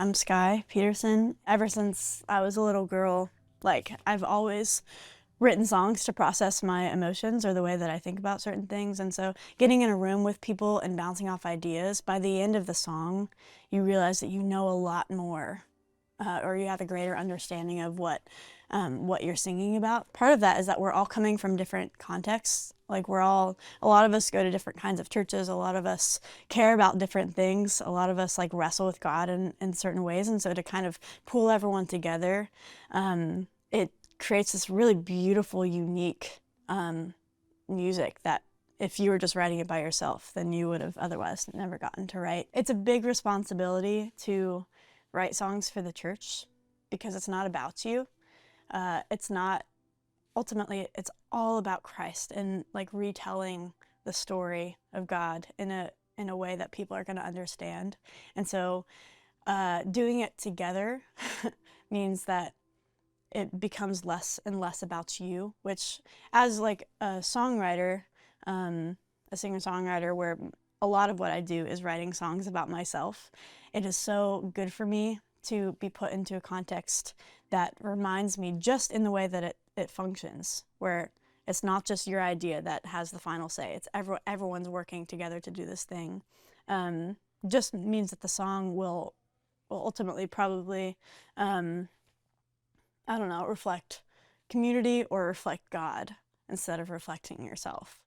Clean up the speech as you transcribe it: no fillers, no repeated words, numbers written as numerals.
I'm Skye Peterson. Ever since I was a little girl, I've always written songs to process my emotions or the way that I think about certain things. And so getting in a room with people and bouncing off ideas, by the end of the song, you realize that you know a lot more, or you have a greater understanding of what you're singing about. Part of that is that we're all coming from different contexts. A lot of us go to different kinds of churches, a lot of us care about different things, a lot of us wrestle with God in certain ways. And so to kind of pull everyone together, it creates this really beautiful, unique music that if you were just writing it by yourself, then you would have otherwise never gotten to write. It's a big responsibility to write songs for the church because it's not about you. Ultimately, it's all about Christ and retelling the story of God in a way that people are going to understand. And so doing it together means that it becomes less and less about you, which as a songwriter, a singer-songwriter, where a lot of what I do is writing songs about myself, it is so good for me to be put into a context that reminds me just in the way that it functions, where it's not just your idea that has the final say. It's everyone's working together to do this thing. Just means that the song will ultimately probably, reflect community or reflect God instead of reflecting yourself.